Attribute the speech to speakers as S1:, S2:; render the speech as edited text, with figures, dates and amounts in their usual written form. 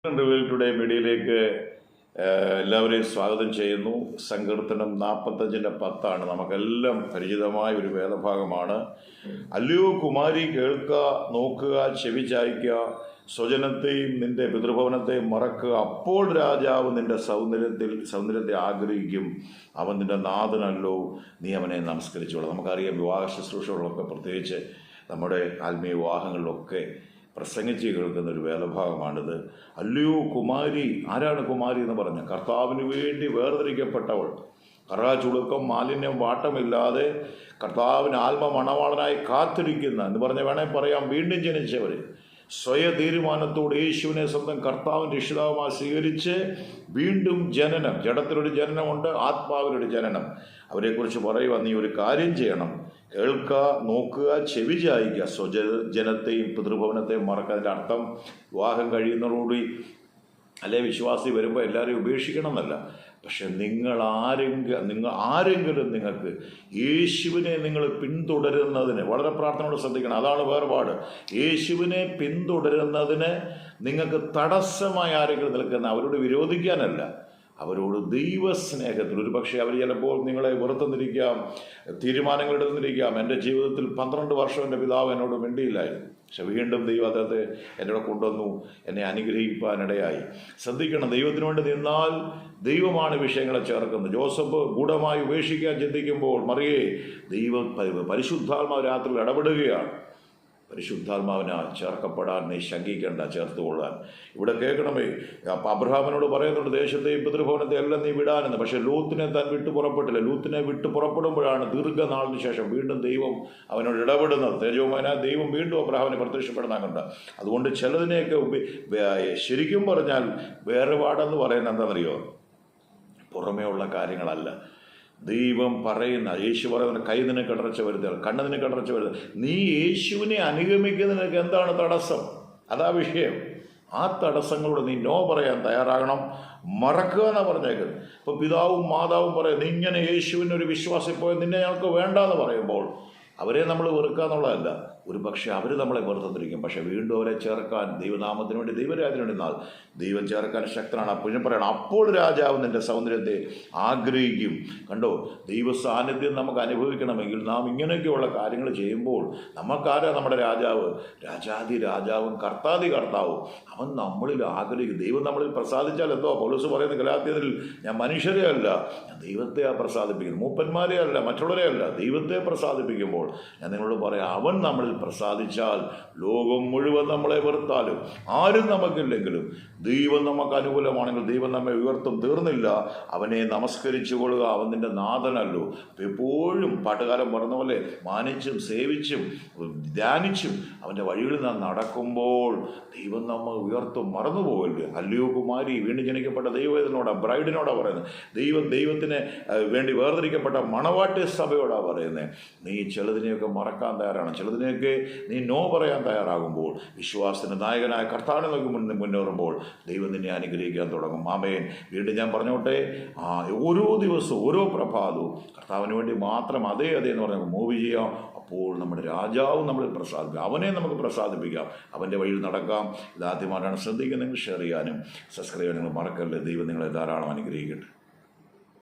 S1: Today മീഡിയയിലേക്ക് എല്ലാവരെയും സ്വാഗതം ചെയ്യുന്നു. സങ്കീർത്തനം 45:10 നമുക്കെല്ലാം പരിചിതമായ ഒരു വേദഭാഗമാണ്. അല്ലയോ കുമാരി, കേൾക്കുക, നോക്കുക, ചെവി ചായ്ക്കുക, സ്വജനത്തെയും നിന്റെ പിതൃഭവനത്തെയും മറക്കുക. അപ്പോൾ രാജാവ് നിന്റെ സൗന്ദര്യത്തെ ആഗ്രഹിക്കും. അവൻ നിന്റെ നാഥനല്ലോ, നീ അവനെ നമസ്കരിച്ചോളൂ. നമുക്കറിയാം, വിവാഹ ശുശ്രൂഷകളൊക്കെ, പ്രത്യേകിച്ച് നമ്മുടെ ആത്മീയ വിവാഹങ്ങളിലൊക്കെ പ്രസംഗിച്ച് കേൾക്കുന്ന ഒരു വേദഭാഗമാണിത്. അല്ലയോ കുമാരി, ആരാണ് കുമാരി എന്ന് പറഞ്ഞ? കർത്താവിന് വേണ്ടി വേർതിരിക്കപ്പെട്ടവൾ, കറാചുളുക്കം മാലിന്യം വാട്ടമില്ലാതെ കർത്താവിന് മണവാളനായി കാത്തിരിക്കുന്ന എന്ന് പറഞ്ഞ വേണേൽ പറയാം, വീണ്ടും ജനിച്ചവർ, സ്വയ തീരുമാനത്തോട് യേശുവിനെ സ്വന്തം കർത്താവിൻ്റെ രക്ഷിതാവുമായി സ്വീകരിച്ച് വീണ്ടും ജനനം, ജഡത്തിലൊരു ജനനമുണ്ട്, ആത്മാവിലൊരു ജനനം. അവരെക്കുറിച്ച് പറയുക, നീ ഒരു കാര്യം ചെയ്യണം, കേൾക്കുക, നോക്കുക, ചെവി ചായ്ക്കുക, സ്വജനത്തെയും പിതൃഭവനത്തെയും മറക്കുക. അതിൻ്റെ അർത്ഥം വിവാഹം കഴിയുന്നതോടുകൂടി അല്ലെ വിശ്വാസി വരുമ്പോൾ എല്ലാവരെയും ഉപേക്ഷിക്കണം എന്നല്ല. പക്ഷെ നിങ്ങൾ ആരെങ്കിലും നിങ്ങൾക്ക് യേശുവിനെ നിങ്ങൾ പിന്തുടരുന്നതിന്, വളരെ പ്രാർത്ഥനയോട് ശ്രദ്ധിക്കണം, അതാണ് വേർപാട്. യേശുവിനെ പിന്തുടരുന്നതിന് നിങ്ങൾക്ക് തടസ്സമായി ആരെങ്കിലും നിൽക്കുന്ന, അവരോട് വിരോധിക്കാനല്ല, അവരോട് ദൈവസ്നേഹത്തിൽ. ഒരു പക്ഷേ അവർ ചിലപ്പോൾ നിങ്ങളെ വെറുത്തുന്നിരിക്കാം, തീരുമാനങ്ങൾ എടുത്തിരിക്കാം. എൻ്റെ ജീവിതത്തിൽ 12 വർഷം എൻ്റെ പിതാവ് എന്നോട് മിണ്ടിയില്ലായിരുന്നു, പക്ഷെ വീണ്ടും ദൈവം അദ്ദേഹത്തെ എന്നോട് കൊണ്ടുവന്നു, എന്നെ അനുഗ്രഹിക്കാനിടയായി. ശ്രദ്ധിക്കണം, ദൈവത്തിന് വേണ്ടി നിന്നാൽ ദൈവമാണ് വിഷയങ്ങളെ ചേർക്കുന്നത്. ജോസഫ് ഗൂഢമായി ഉപേക്ഷിക്കാൻ ചിന്തിക്കുമ്പോൾ മറിയേ, പരിശുദ്ധാത്മാവ് രാത്രിയിൽ ഇടപെടുകയാണ്. പരിശുദ്ധാത്മാവിനാൽ ചേർക്കപ്പെടാൻ നീ ശങ്കിക്കേണ്ട, ചേർത്തുകൊള്ളാൻ. ഇവിടെ കേൾക്കണമേ, അബ്രഹാമിനോട് പറയുന്നുണ്ട്, ദേശത്തെയും പിതൃഭവനത്തെ എല്ലാം നീ വിടാനെന്ന്. പക്ഷേ ലൂത്തിനെ താൻ വിട്ടു പുറപ്പെട്ടില്ല. ലൂത്തിനെ വിട്ടു പുറപ്പെടുമ്പോഴാണ് ദീർഘനാളിന് ശേഷം വീണ്ടും ദൈവം അവനോട് ഇടപെടുന്നത്. തേജോമയനായ ദൈവം വീണ്ടും അബ്രഹാമിനെ പ്രത്യക്ഷപ്പെടുന്ന കണ്ട. അതുകൊണ്ട് ചിലതിനെയൊക്കെ ശരിക്കും പറഞ്ഞാൽ വേർപാടെന്ന് പറയുന്നത് എന്താണെന്നറിയോ? പുറമേ ഉള്ള കാര്യങ്ങളല്ല. ദൈവം പറയുന്ന, യേശു പറയുന്ന, കൈ നിനക്ക് ഇടർച്ച വരുത്തുക, കണ്ണ് നിനക്ക് ഇടർച്ച വരുത്തുക. നീ യേശുവിനെ അനുഗമിക്കുന്നതിനൊക്കെ എന്താണ് തടസ്സം? അതാ വിഷയം. ആ തടസ്സങ്ങളോട് നീ നോ പറയാൻ തയ്യാറാകണം. മറക്കുക എന്നാണ് പറഞ്ഞേക്കുന്നത്. ഇപ്പോൾ പിതാവും മാതാവും പറയും, നീ ഇങ്ങനെ യേശുവിനൊരു വിശ്വാസം പോയി നിന്നെ ഞങ്ങൾക്ക് വേണ്ടാന്ന് പറയുമ്പോൾ അവരെ നമ്മൾ വെറുക്കുക എന്നുള്ളതല്ല. ഒരു പക്ഷേ അവർ നമ്മളെ വെറുതെന്നിരിക്കും, പക്ഷെ വീണ്ടും അവരെ ചേർക്കാൻ, ദൈവനാമത്തിന് വേണ്ടി, ദൈവരാജ്യത്തിന് വേണ്ടി നിന്നാൽ ദൈവം ചേർക്കാൻ ശക്തനാണ്. അപ്പോൾ പറയണം, അപ്പോൾ രാജാവ് നിന്റെ സൗന്ദര്യത്തെ ആഗ്രഹിക്കും. കണ്ടോ, ദൈവ സാന്നിധ്യം നമുക്ക് അനുഭവിക്കണമെങ്കിൽ നാം ഇങ്ങനെയൊക്കെയുള്ള കാര്യങ്ങൾ ചെയ്യുമ്പോൾ നമുക്കാരാ നമ്മുടെ രാജാവ്? രാജാതി രാജാവും കർത്താതി കർത്താവും. അവൻ നമ്മളിൽ ആഗ്രഹിക്കും. ദൈവം നമ്മളിൽ പ്രസാദിച്ചാൽ എന്തോ? പൗലോസ് പറയുന്ന ഗലാത്യരിൽ, ഞാൻ മനുഷ്യരെ അല്ല, ഞാൻ ദൈവത്തെ പ്രസാദിപ്പിക്കുന്നു, മൂപ്പന്മാരെ അല്ല, മറ്റുള്ളവരെ അല്ല, ദൈവത്തെ പ്രസാദിപ്പിക്കുമ്പോൾ ഞാൻ നിങ്ങളോട് പറയാം, അവൻ നമ്മളിൽ പ്രസാദിച്ചാൽ ലോകം മുഴുവൻ നമ്മളെ വെറുത്താലും ആരും നമുക്കില്ലെങ്കിലും ദൈവം നമുക്ക് അനുകൂലമാണെങ്കിൽ ദൈവം നമ്മെ ഉയർത്തും. തീർന്നില്ല, അവനെ നമസ്കരിച്ചു കൊള്ളുക, അവൻ നിന്റെ നാഥനല്ലോ. അപ്പം എപ്പോഴും പാട്ടുകാരൻ പറഞ്ഞ പോലെ മാനിച്ചും സേവിച്ചും ധ്യാനിച്ചും അവൻ്റെ വഴികളിൽ നാം നടക്കുമ്പോൾ ദൈവം നമ്മെ ഉയർത്തും. മറന്നുപോകല്ലേ? അല്ലയോ കുമാരി, വീണ്ടും ജനിക്കപ്പെട്ട ദൈവത്തിനോടാ, ബ്രൈഡിനോടാ പറയുന്നത്. ദൈവത്തിന് വേണ്ടി വേർതിരിക്കപ്പെട്ട മണവാട്ടി സഭയോടാണ് പറയുന്നത്. നീ ചിലതിനെയൊക്കെ മറക്കാൻ തയ്യാറാണ്, ചിലതിനെയൊക്കെ നീ നോ പറയാൻ തയ്യാറാകുമ്പോൾ, വിശ്വാസത്തിന് നായകനായ കർത്താവിനെ നോക്കി മുന്നേറുമ്പോൾ ദൈവം നിന്നെ അനുഗ്രഹിക്കാൻ തുടങ്ങും. ആമേൻ. വീണ്ടും ഞാൻ പറഞ്ഞോട്ടെ, ഓരോ ദിവസവും ഓരോ പ്രഭാതവും കർത്താവിന് വേണ്ടി മാത്രം അതേ എന്ന് പറഞ്ഞാൽ മൂവ് ചെയ്യാം. അപ്പോൾ നമ്മുടെ രാജാവ് നമ്മളിൽ പ്രസാദിക്കുക, അവനെ നമുക്ക് പ്രസാദിപ്പിക്കാം, അവൻ്റെ വഴിയിൽ നടക്കാം. ഇതാദ്യമായിട്ടാണ് ശ്രദ്ധിക്കുന്നത്, ഷെയർ ചെയ്യാനും സബ്സ്ക്രൈബ് ചെയ്യാനും മറക്കല്ലേ. ദൈവം നിങ്ങളെ ധാരാളം അനുഗ്രഹിക്കട്ടെ.